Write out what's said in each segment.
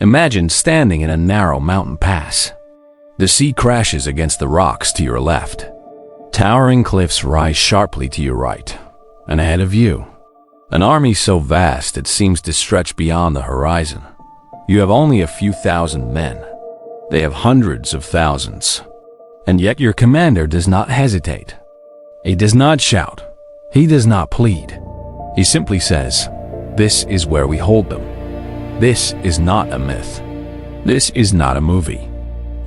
Imagine standing in a narrow mountain pass. The sea crashes against the rocks to your left. Towering cliffs rise sharply to your right, and ahead of you, an army so vast it seems to stretch beyond the horizon. You have only a few thousand men. They have hundreds of thousands. And yet your commander does not hesitate. He does not shout. He does not plead. He simply says, "This is where we hold them." This is not a myth. This is not a movie.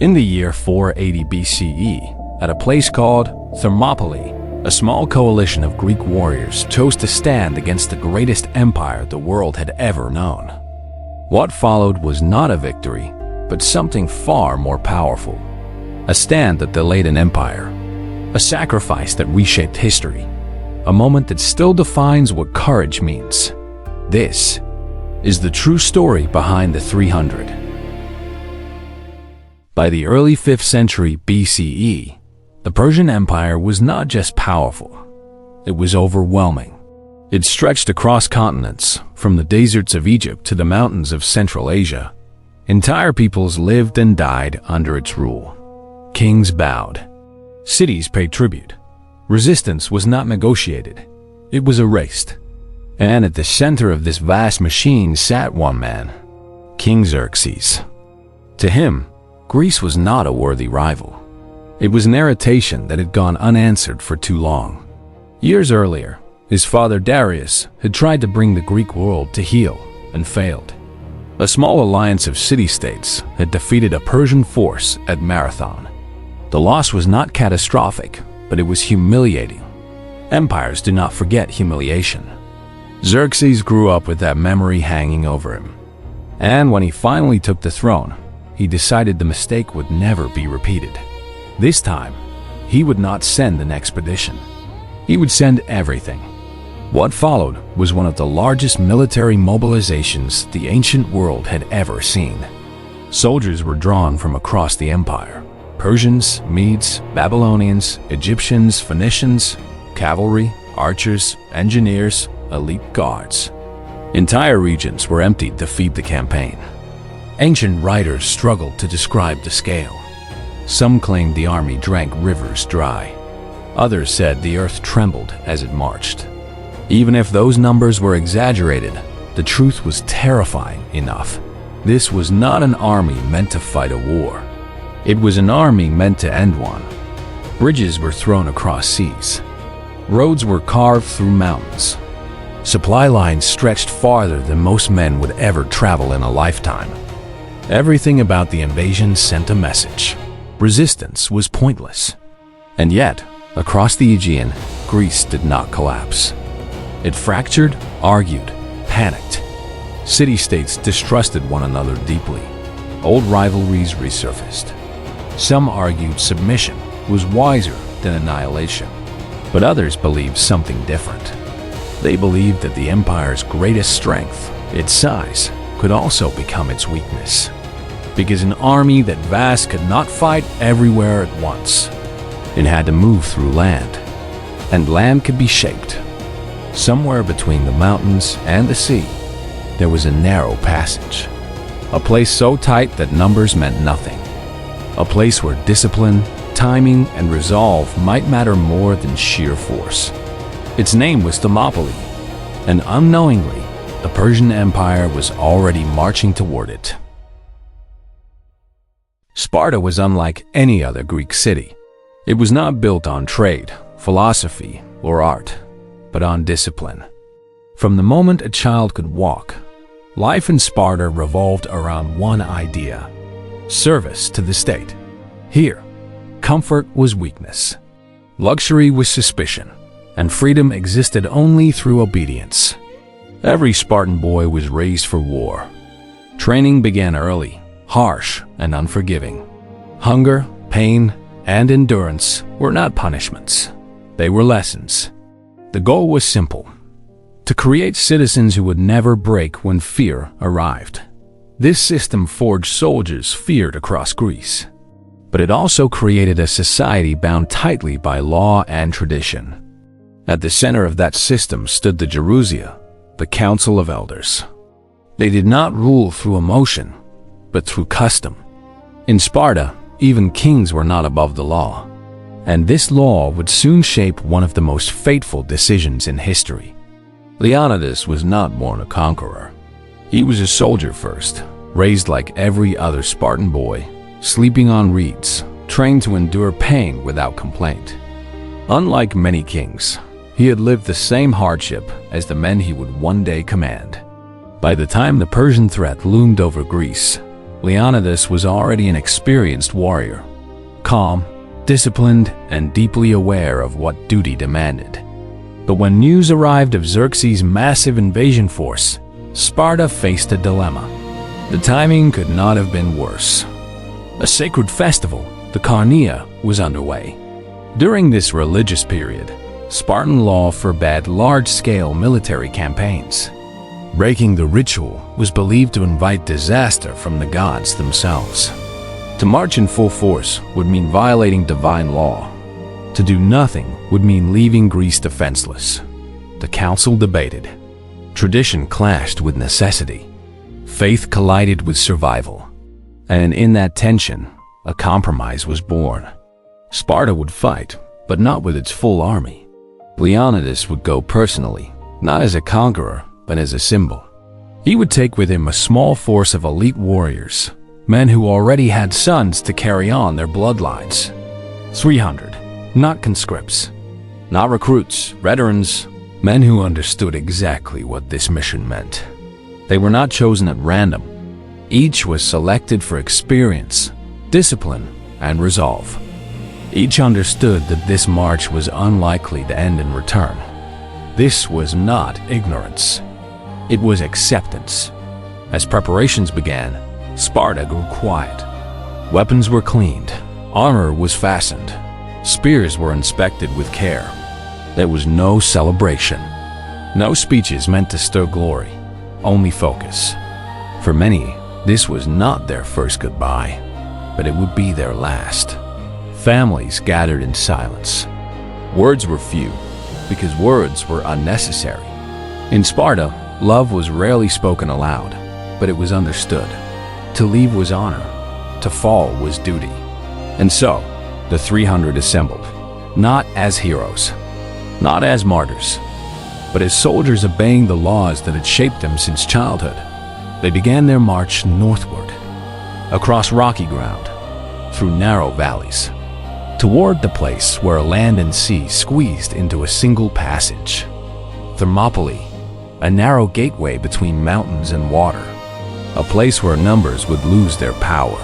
In the year 480 BCE, at a place called Thermopylae, a small coalition of Greek warriors chose to stand against the greatest empire the world had ever known. What followed was not a victory, but something far more powerful. A stand that delayed an empire. A sacrifice that reshaped history. A moment that still defines what courage means. This is the true story behind the 300. By the early 5th century BCE, the Persian Empire was not just powerful, it was overwhelming. It stretched across continents, from the deserts of Egypt to the mountains of Central Asia. Entire peoples lived and died under its rule. Kings bowed. Cities paid tribute. Resistance was not negotiated, it was erased. And at the center of this vast machine sat one man, King Xerxes. To him, Greece was not a worthy rival. It was an irritation that had gone unanswered for too long. Years earlier, his father Darius had tried to bring the Greek world to heel and failed. A small alliance of city-states had defeated a Persian force at Marathon. The loss was not catastrophic, but it was humiliating. Empires do not forget humiliation. Xerxes grew up with that memory hanging over him. And when he finally took the throne, he decided the mistake would never be repeated. This time, he would not send an expedition. He would send everything. What followed was one of the largest military mobilizations the ancient world had ever seen. Soldiers were drawn from across the empire. Persians, Medes, Babylonians, Egyptians, Phoenicians, cavalry, archers, engineers, elite guards. Entire regions were emptied to feed the campaign. Ancient writers struggled to describe the scale. Some claimed the army drank rivers dry. Others said the earth trembled as it marched. Even if those numbers were exaggerated, the truth was terrifying enough. This was not an army meant to fight a war. It was an army meant to end one. Bridges were thrown across seas. Roads were carved through mountains. Supply lines stretched farther than most men would ever travel in a lifetime. Everything about the invasion sent a message. Resistance was pointless. And yet, across the Aegean, Greece did not collapse. It fractured, argued, panicked. City-states distrusted one another deeply. Old rivalries resurfaced. Some argued submission was wiser than annihilation, but others believed something different. They believed that the empire's greatest strength, its size, could also become its weakness. Because an army that vast could not fight everywhere at once. It had to move through land, and land could be shaped. Somewhere between the mountains and the sea, there was a narrow passage. A place so tight that numbers meant nothing. A place where discipline, timing, and resolve might matter more than sheer force. Its name was Thermopylae, and unknowingly, the Persian Empire was already marching toward it. Sparta was unlike any other Greek city. It was not built on trade, philosophy, or art, but on discipline. From the moment a child could walk, life in Sparta revolved around one idea: service to the state. Here, comfort was weakness, luxury was suspicion, and freedom existed only through obedience. Every Spartan boy was raised for war. Training began early, harsh and unforgiving. Hunger, pain, and endurance were not punishments. They were lessons. The goal was simple: to create citizens who would never break when fear arrived. This system forged soldiers feared across Greece. But it also created a society bound tightly by law and tradition. At the center of that system stood the Gerousia, the Council of Elders. They did not rule through emotion, but through custom. In Sparta, even kings were not above the law, and this law would soon shape one of the most fateful decisions in history. Leonidas was not born a conqueror. He was a soldier first, raised like every other Spartan boy, sleeping on reeds, trained to endure pain without complaint. Unlike many kings, he had lived the same hardship as the men he would one day command. By the time the Persian threat loomed over Greece, Leonidas was already an experienced warrior, calm, disciplined, and deeply aware of what duty demanded. But when news arrived of Xerxes' massive invasion force, Sparta faced a dilemma. The timing could not have been worse. A sacred festival, the Carnea, was underway. During this religious period, Spartan law forbade large-scale military campaigns. Breaking the ritual was believed to invite disaster from the gods themselves. To march in full force would mean violating divine law. To do nothing would mean leaving Greece defenseless. The council debated. Tradition clashed with necessity. Faith collided with survival. And in that tension, a compromise was born. Sparta would fight, but not with its full army. Leonidas would go personally, not as a conqueror, but as a symbol. He would take with him a small force of elite warriors, men who already had sons to carry on their bloodlines. 300, not conscripts, not recruits, veterans, men who understood exactly what this mission meant. They were not chosen at random. Each was selected for experience, discipline, and resolve. Each understood that this march was unlikely to end in return. This was not ignorance. It was acceptance. As preparations began, Sparta grew quiet. Weapons were cleaned, armor was fastened, spears were inspected with care. There was no celebration, no speeches meant to stir glory, only focus. For many, this was not their first goodbye, but it would be their last. Families gathered in silence. Words were few, because words were unnecessary. In Sparta, love was rarely spoken aloud, but it was understood. To leave was honor, to fall was duty. And so, the 300 assembled, not as heroes, not as martyrs, but as soldiers obeying the laws that had shaped them since childhood. They began their march northward, across rocky ground, through narrow valleys, toward the place where land and sea squeezed into a single passage. Thermopylae, a narrow gateway between mountains and water, a place where numbers would lose their power,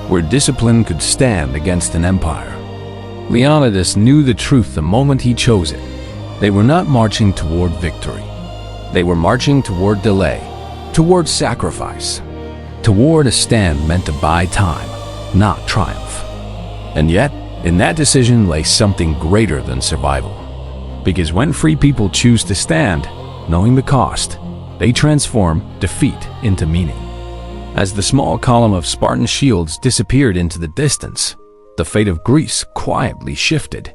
where discipline could stand against an empire. Leonidas knew the truth the moment he chose it. They were not marching toward victory. They were marching toward delay, toward sacrifice, toward a stand meant to buy time, not triumph. And yet, in that decision lay something greater than survival. Because when free people choose to stand, knowing the cost, they transform defeat into meaning. As the small column of Spartan shields disappeared into the distance, the fate of Greece quietly shifted.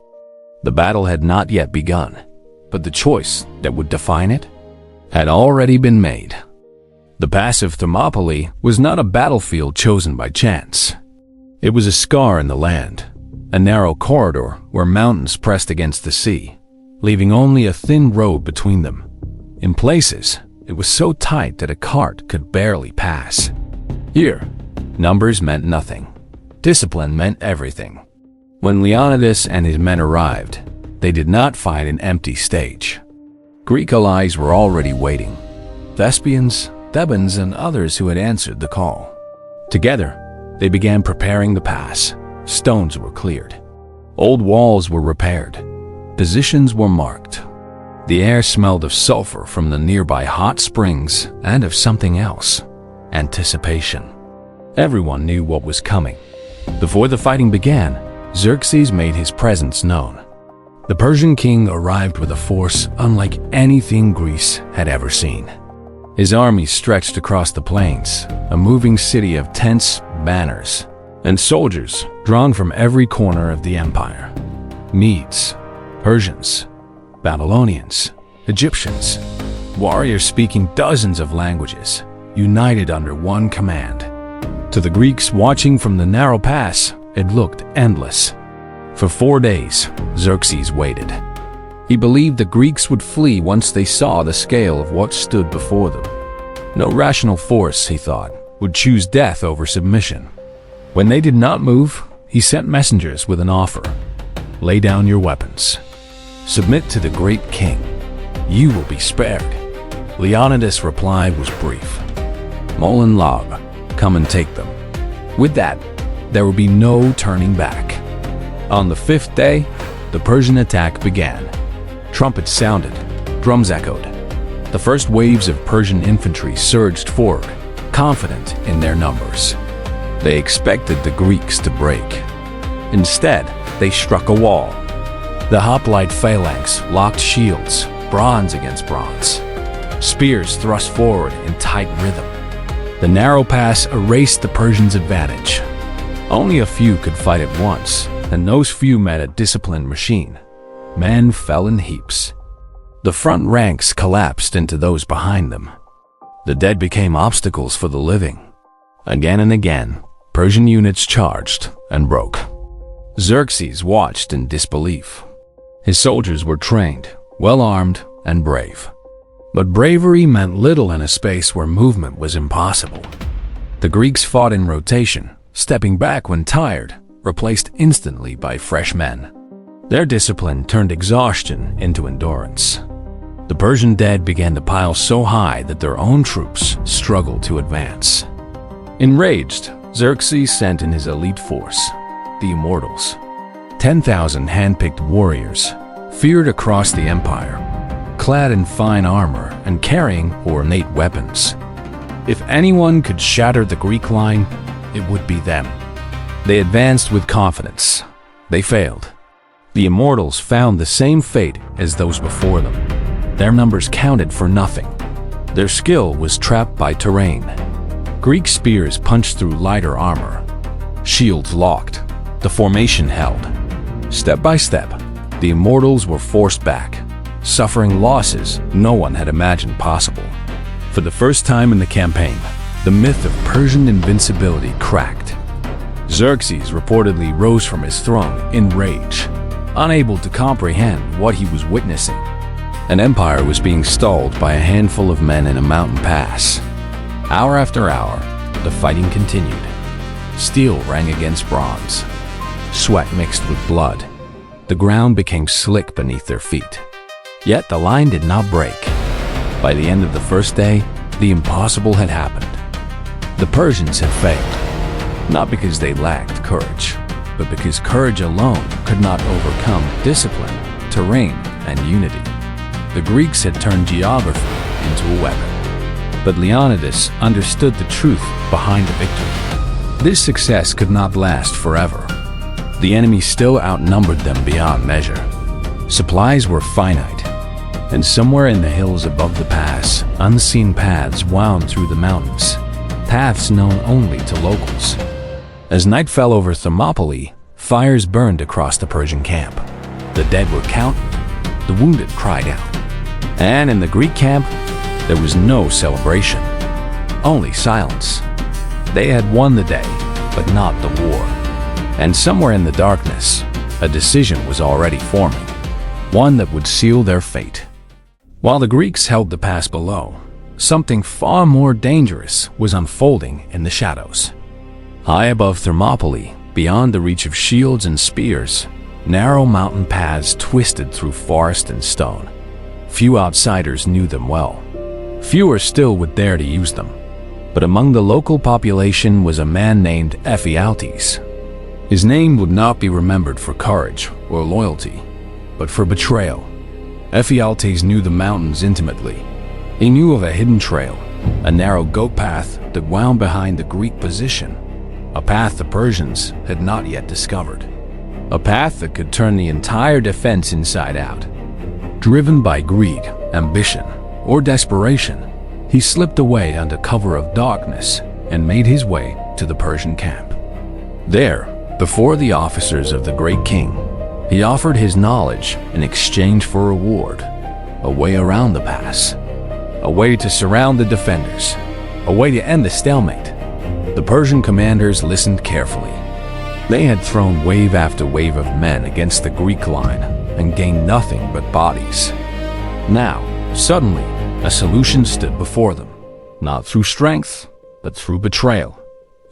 The battle had not yet begun, but the choice that would define it had already been made. The pass of Thermopylae was not a battlefield chosen by chance. It was a scar in the land, a narrow corridor where mountains pressed against the sea, leaving only a thin road between them. In places, it was so tight that a cart could barely pass. Here, numbers meant nothing. Discipline meant everything. When Leonidas and his men arrived, they did not find an empty stage. Greek allies were already waiting. Thespians, Thebans, and others who had answered the call. Together, they began preparing the pass. Stones were cleared. Old walls were repaired. Positions were marked. The air smelled of sulfur from the nearby hot springs and of something else: anticipation. Everyone knew what was coming. Before the fighting began, Xerxes made his presence known. The Persian king arrived with a force unlike anything Greece had ever seen. His army stretched across the plains, a moving city of tents, banners, and soldiers drawn from every corner of the empire. Medes, Persians, Babylonians, Egyptians, warriors speaking dozens of languages, united under one command: To the Greeks watching from the narrow pass, it looked endless. For 4 days, Xerxes waited. He believed the Greeks would flee once they saw the scale of what stood before them. No rational force, he thought, would choose death over submission. When they did not move, he sent messengers with an offer. Lay down your weapons. Submit to the great king. You will be spared. Leonidas' reply was brief. Molin Log, come and take them. With that, there would be no turning back. On the 5th day, the Persian attack began. Trumpets sounded, drums echoed. The first waves of Persian infantry surged forward, confident in their numbers. They expected the Greeks to break. Instead, they struck a wall. The hoplite phalanx locked shields, bronze against bronze. Spears thrust forward in tight rhythm. The narrow pass erased the Persians' advantage. Only a few could fight at once, and those few met a disciplined machine. Men fell in heaps. The front ranks collapsed into those behind them. The dead became obstacles for the living. Again and again, Persian units charged and broke. Xerxes watched in disbelief. His soldiers were trained, well-armed, and brave. But bravery meant little in a space where movement was impossible. The Greeks fought in rotation, stepping back when tired, replaced instantly by fresh men. Their discipline turned exhaustion into endurance. The Persian dead began to pile so high that their own troops struggled to advance. Enraged, Xerxes sent in his elite force, the Immortals. 10,000 hand-picked warriors, feared across the empire, clad in fine armor and carrying ornate weapons. If anyone could shatter the Greek line, it would be them. They advanced with confidence. They failed. The Immortals found the same fate as those before them. Their numbers counted for nothing. Their skill was trapped by terrain. Greek spears punched through lighter armor. Shields locked. The formation held. Step by step, the Immortals were forced back, suffering losses no one had imagined possible. For the first time in the campaign, the myth of Persian invincibility cracked. Xerxes reportedly rose from his throne in rage, unable to comprehend what he was witnessing. An empire was being stalled by a handful of men in a mountain pass. Hour after hour, the fighting continued. Steel rang against bronze. Sweat mixed with blood. The ground became slick beneath their feet. Yet the line did not break. By the end of the first day, the impossible had happened. The Persians had failed, not because they lacked courage, but because courage alone could not overcome discipline, terrain, and unity. The Greeks had turned geography into a weapon. But Leonidas understood the truth behind the victory. This success could not last forever. The enemy still outnumbered them beyond measure. Supplies were finite, and somewhere in the hills above the pass, unseen paths wound through the mountains, paths known only to locals. As night fell over Thermopylae, fires burned across the Persian camp. The dead were counted, the wounded cried out. And in the Greek camp, there was no celebration, only silence. They had won the day, but not the war. And somewhere in the darkness, a decision was already forming, one that would seal their fate. While the Greeks held the pass below, something far more dangerous was unfolding in the shadows. High above Thermopylae, beyond the reach of shields and spears, narrow mountain paths twisted through forest and stone. Few outsiders knew them well. Fewer still would dare to use them. But among the local population was a man named Ephialtes. His name would not be remembered for courage or loyalty, but for betrayal. Ephialtes knew the mountains intimately. He knew of a hidden trail, a narrow goat path that wound behind the Greek position, a path the Persians had not yet discovered, a path that could turn the entire defense inside out. Driven by greed, ambition, or desperation, he slipped away under cover of darkness and made his way to the Persian camp. There, before the officers of the great king, he offered his knowledge in exchange for reward, a way around the pass, a way to surround the defenders, a way to end the stalemate. The Persian commanders listened carefully. They had thrown wave after wave of men against the Greek line and gained nothing but bodies. Now, suddenly, a solution stood before them, not through strength, but through betrayal.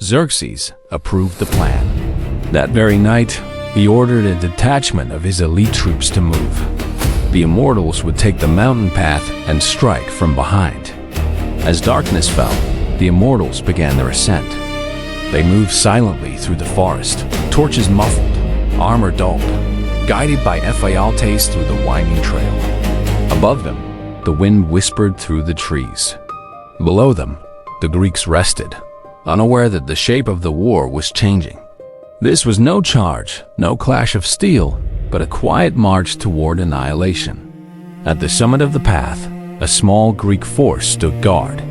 Xerxes approved the plan. That very night, he ordered a detachment of his elite troops to move. The immortals would take the mountain path and strike from behind. As darkness fell, the immortals began their ascent. They moved silently through the forest, torches muffled, armor dulled, guided by Ephialtes through the winding trail. Above them, the wind whispered through the trees. Below them, the Greeks rested, unaware that the shape of the war was changing. This was no charge, no clash of steel, but a quiet march toward annihilation. At the summit of the path, a small Greek force stood guard.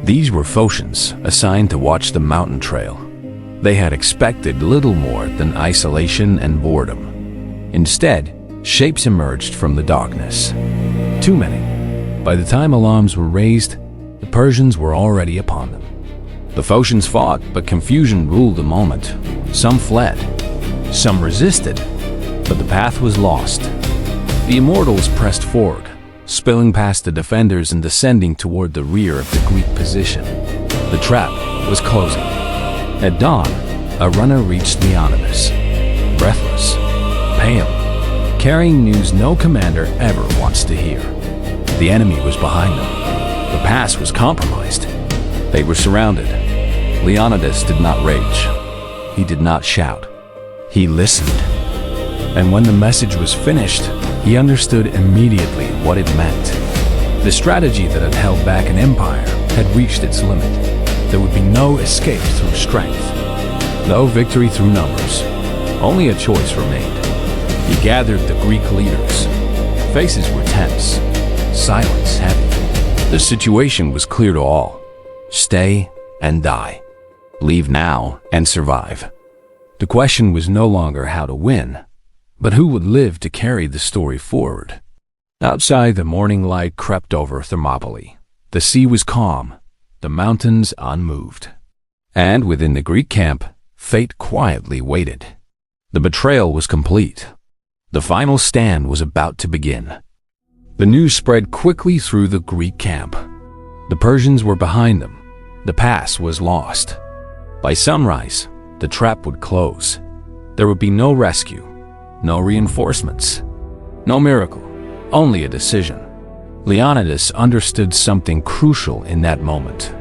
These were Phocians, assigned to watch the mountain trail. They had expected little more than isolation and boredom. Instead, shapes emerged from the darkness. Too many. By the time alarms were raised, the Persians were already upon them. The Phocians fought, but confusion ruled the moment. Some fled, some resisted, but the path was lost. The immortals pressed forward, spilling past the defenders and descending toward the rear of the Greek position. The trap was closing. At dawn, a runner reached Leonidas, breathless, pale, carrying news no commander ever wants to hear. The enemy was behind them. The pass was compromised. They were surrounded. Leonidas did not rage. He did not shout. He listened. And when the message was finished, he understood immediately what it meant. The strategy that had held back an empire had reached its limit. There would be no escape through strength, no victory through numbers. Only a choice remained. He gathered the Greek leaders. Faces were tense, silence heavy. The situation was clear to all. Stay and die. Leave now and survive. The question was no longer how to win, but who would live to carry the story forward. Outside, the morning light crept over Thermopylae. The sea was calm, the mountains unmoved. And within the Greek camp, fate quietly waited. The betrayal was complete. The final stand was about to begin. The news spread quickly through the Greek camp. The Persians were behind them. The pass was lost. By sunrise, the trap would close. There would be no rescue, no reinforcements, no miracle, only a decision. Leonidas understood something crucial in that moment.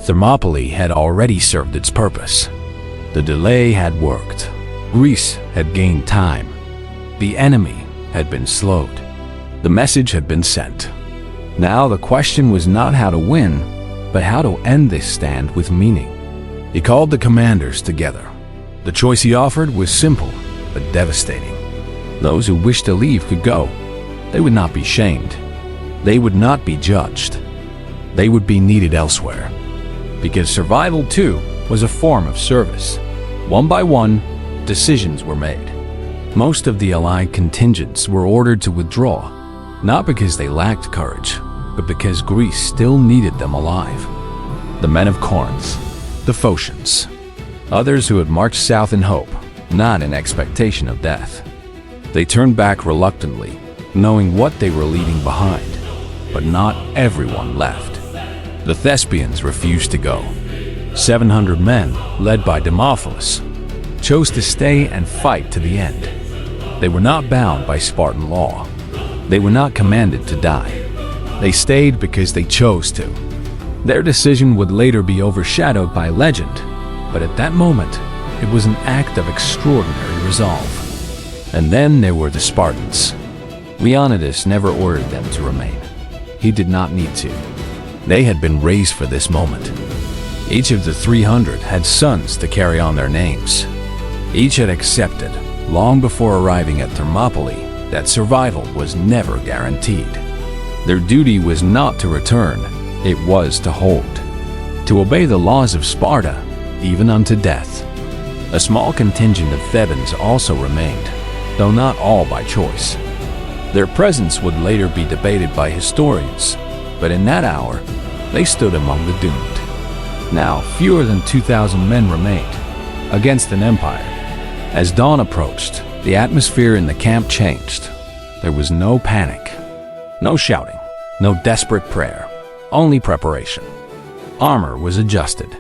Thermopylae had already served its purpose. The delay had worked. Greece had gained time. The enemy had been slowed. The message had been sent. Now the question was not how to win, but how to end this stand with meaning. He called the commanders together. The choice he offered was simple, but devastating. Those who wished to leave could go. They would not be shamed. They would not be judged. They would be needed elsewhere. Because survival, too, was a form of service. One by one, decisions were made. Most of the Allied contingents were ordered to withdraw, not because they lacked courage, but because Greece still needed them alive. The men of Corinth, the Phocians, others who had marched south in hope, not in expectation of death. They turned back reluctantly, knowing what they were leaving behind, but not everyone left. The Thespians refused to go. 700 men, led by Demophilus, chose to stay and fight to the end. They were not bound by Spartan law. They were not commanded to die. They stayed because they chose to. Their decision would later be overshadowed by legend, but at that moment, it was an act of extraordinary resolve. And then there were the Spartans. Leonidas never ordered them to remain. He did not need to. They had been raised for this moment. Each of the 300 had sons to carry on their names. Each had accepted, long before arriving at Thermopylae, that survival was never guaranteed. Their duty was not to return, it was to hold. To obey the laws of Sparta, even unto death. A small contingent of Thebans also remained, though not all by choice. Their presence would later be debated by historians, but in that hour, they stood among the doomed. Now, fewer than 2,000 men remained, against an empire. As dawn approached, the atmosphere in the camp changed. There was no panic, no shouting, no desperate prayer, only preparation. Armor was adjusted.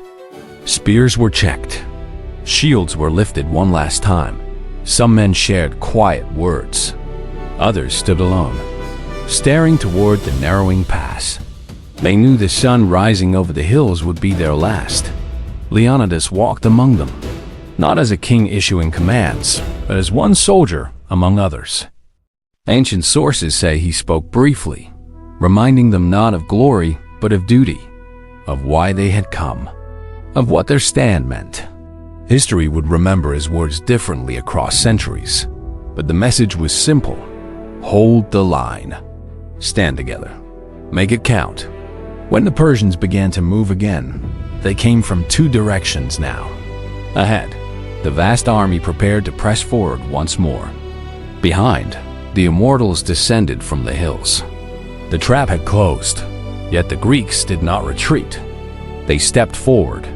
Spears were checked. Shields were lifted one last time. Some men shared quiet words. Others stood alone, staring toward the narrowing pass. They knew the sun rising over the hills would be their last. Leonidas walked among them, not as a king issuing commands, but as one soldier among others. Ancient sources say he spoke briefly, reminding them not of glory, but of duty, of why they had come, of what their stand meant. History would remember his words differently across centuries, but the message was simple. Hold the line. Stand together. Make it count. When the Persians began to move again, they came from two directions now. Ahead, the vast army prepared to press forward once more. Behind, the immortals descended from the hills. The trap had closed, yet the Greeks did not retreat. They stepped forward,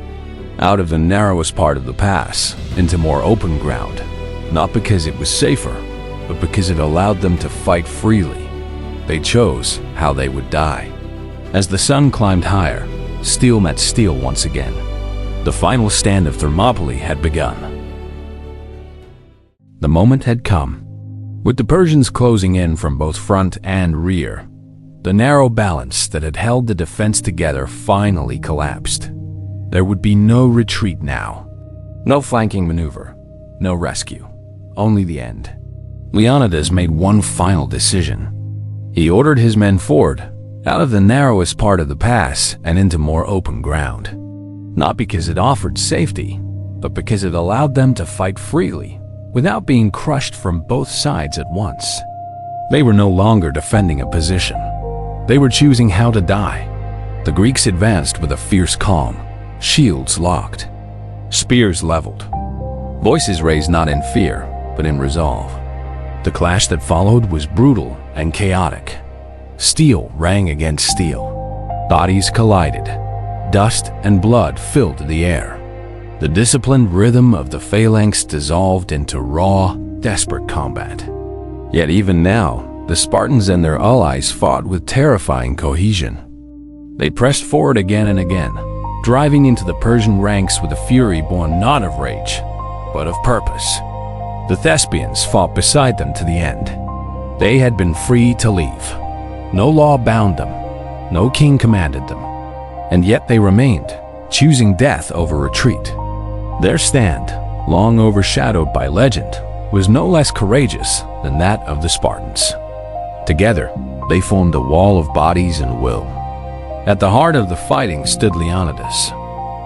out of the narrowest part of the pass, into more open ground, not because it was safer, but because it allowed them to fight freely. They chose how they would die. As the sun climbed higher, steel met steel once again. The final stand of Thermopylae had begun. The moment had come. With the Persians closing in from both front and rear, the narrow balance that had held the defense together finally collapsed. There would be no retreat now. No flanking maneuver, no rescue, only the end. Leonidas made one final decision. He ordered his men forward, out of the narrowest part of the pass and into more open ground. Not because it offered safety, but because it allowed them to fight freely, without being crushed from both sides at once. They were no longer defending a position. They were choosing how to die. The Greeks advanced with a fierce calm, shields locked, spears leveled, voices raised not in fear, but in resolve. The clash that followed was brutal and chaotic. Steel rang against steel. Bodies collided. Dust and blood filled the air. The disciplined rhythm of the phalanx dissolved into raw, desperate combat. Yet even now, the Spartans and their allies fought with terrifying cohesion. They pressed forward again and again, driving into the Persian ranks with a fury born not of rage, but of purpose. The Thespians fought beside them to the end. They had been free to leave. No law bound them. No king commanded them. And yet they remained, choosing death over retreat. Their stand, long overshadowed by legend, was no less courageous than that of the Spartans. Together, they formed a wall of bodies and will. At the heart of the fighting stood Leonidas.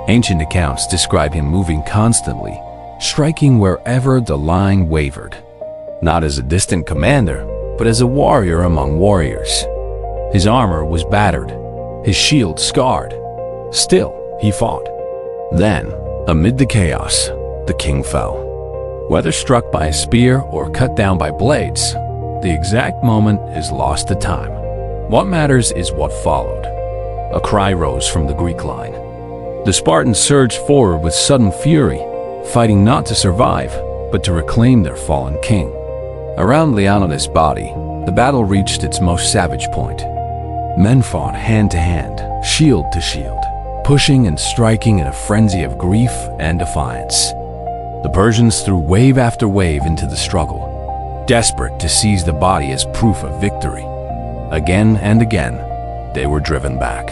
Ancient accounts describe him moving constantly, striking wherever the line wavered. Not as a distant commander, but as a warrior among warriors. His armor was battered, his shield scarred. Still, he fought. Then, amid the chaos, the king fell. Whether struck by a spear or cut down by blades, the exact moment is lost to time. What matters is what followed. A cry rose from the Greek line. The Spartans surged forward with sudden fury, fighting not to survive, but to reclaim their fallen king. Around Leonidas' body, the battle reached its most savage point. Men fought hand to hand, shield to shield, pushing and striking in a frenzy of grief and defiance. The Persians threw wave after wave into the struggle, desperate to seize the body as proof of victory. Again and again, they were driven back.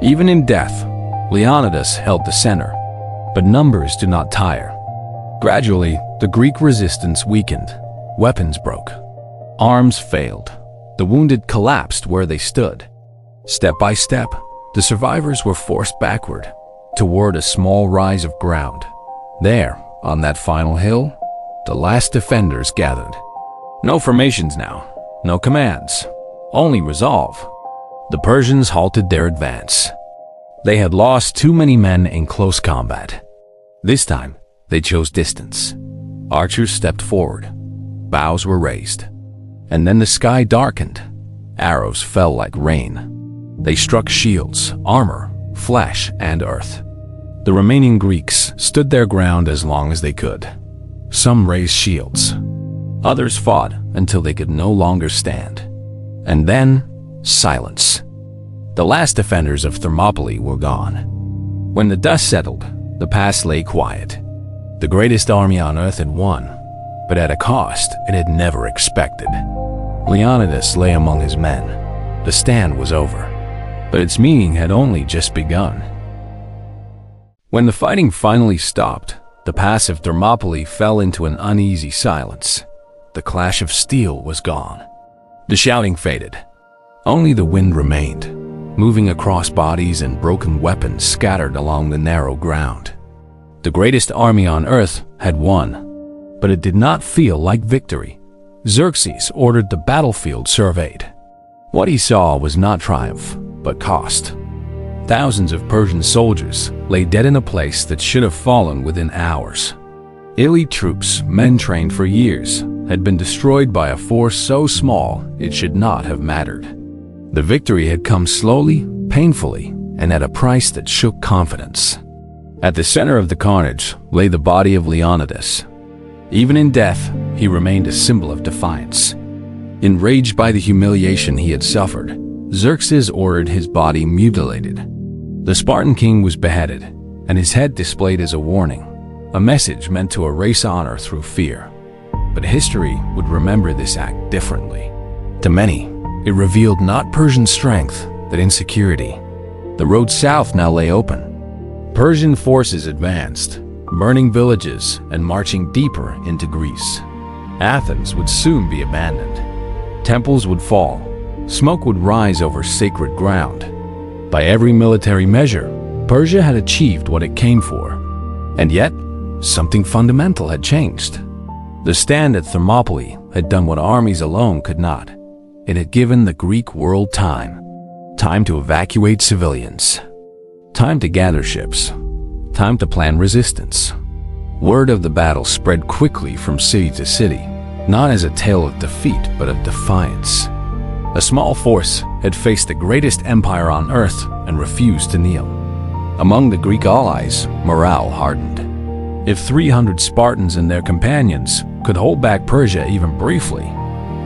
Even in death, Leonidas held the center. But numbers do not tire. Gradually, the Greek resistance weakened. Weapons broke. Arms failed. The wounded collapsed where they stood. Step by step, the survivors were forced backward, toward a small rise of ground. There, on that final hill, the last defenders gathered. No formations now, no commands, only resolve. The Persians halted their advance. They had lost too many men in close combat. This time, they chose distance. Archers stepped forward. Bows were raised. And then the sky darkened. Arrows fell like rain. They struck shields, armor, flesh, and earth. The remaining Greeks stood their ground as long as they could. Some raised shields. Others fought until they could no longer stand. And then, silence. The last defenders of Thermopylae were gone. When the dust settled, the pass lay quiet. The greatest army on earth had won, but at a cost it had never expected. Leonidas lay among his men. The stand was over, but its meaning had only just begun. When the fighting finally stopped, the pass of Thermopylae fell into an uneasy silence. The clash of steel was gone. The shouting faded. Only the wind remained, moving across bodies and broken weapons scattered along the narrow ground. The greatest army on earth had won, but it did not feel like victory. Xerxes ordered the battlefield surveyed. What he saw was not triumph, but cost. Thousands of Persian soldiers lay dead in a place that should have fallen within hours. Elite troops, men trained for years, had been destroyed by a force so small it should not have mattered. The victory had come slowly, painfully, and at a price that shook confidence. At the center of the carnage lay the body of Leonidas. Even in death, he remained a symbol of defiance. Enraged by the humiliation he had suffered, Xerxes ordered his body mutilated. The Spartan king was beheaded, and his head displayed as a warning, a message meant to erase honor through fear. But history would remember this act differently. To many, it revealed not Persian strength, but insecurity. The road south now lay open. Persian forces advanced, burning villages and marching deeper into Greece. Athens would soon be abandoned. Temples would fall. Smoke would rise over sacred ground. By every military measure, Persia had achieved what it came for. And yet, something fundamental had changed. The stand at Thermopylae had done what armies alone could not. It had given the Greek world time. Time to evacuate civilians. Time to gather ships. Time to plan resistance. Word of the battle spread quickly from city to city, not as a tale of defeat but of defiance. A small force had faced the greatest empire on earth and refused to kneel. Among the Greek allies, morale hardened. If 300 Spartans and their companions could hold back Persia even briefly,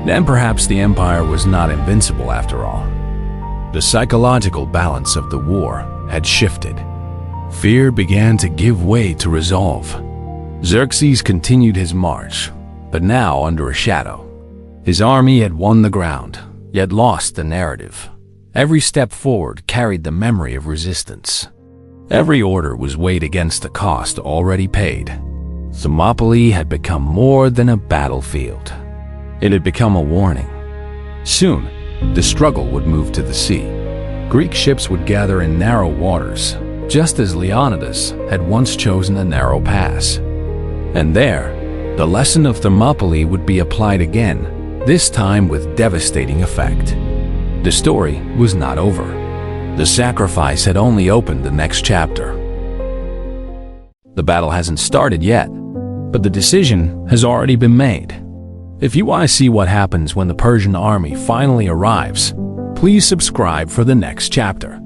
then perhaps the empire was not invincible after all. The psychological balance of the war had shifted. Fear began to give way to resolve. Xerxes continued his march, but now under a shadow. His army had won the ground, yet lost the narrative. Every step forward carried the memory of resistance. Every order was weighed against the cost already paid. Thermopylae had become more than a battlefield. It had become a warning. Soon, the struggle would move to the sea. Greek ships would gather in narrow waters, just as Leonidas had once chosen a narrow pass. And there, the lesson of Thermopylae would be applied again, this time with devastating effect. The story was not over. The sacrifice had only opened the next chapter. The battle hasn't started yet, but the decision has already been made. If you want to see what happens when the Persian army finally arrives, please subscribe for the next chapter.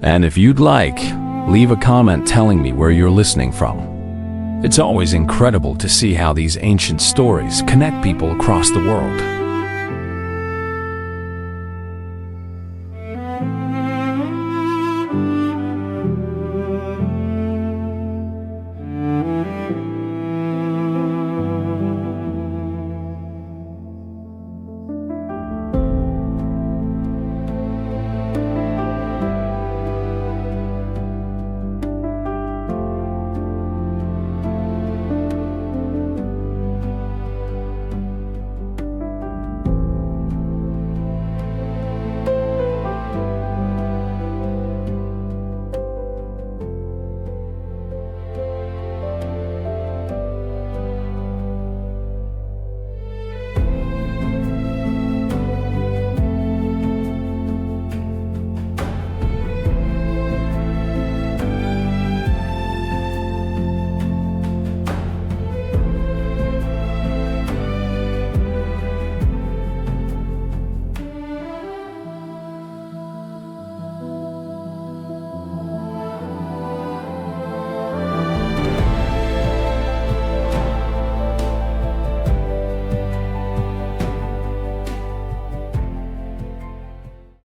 And if you'd like, leave a comment telling me where you're listening from. It's always incredible to see how these ancient stories connect people across the world.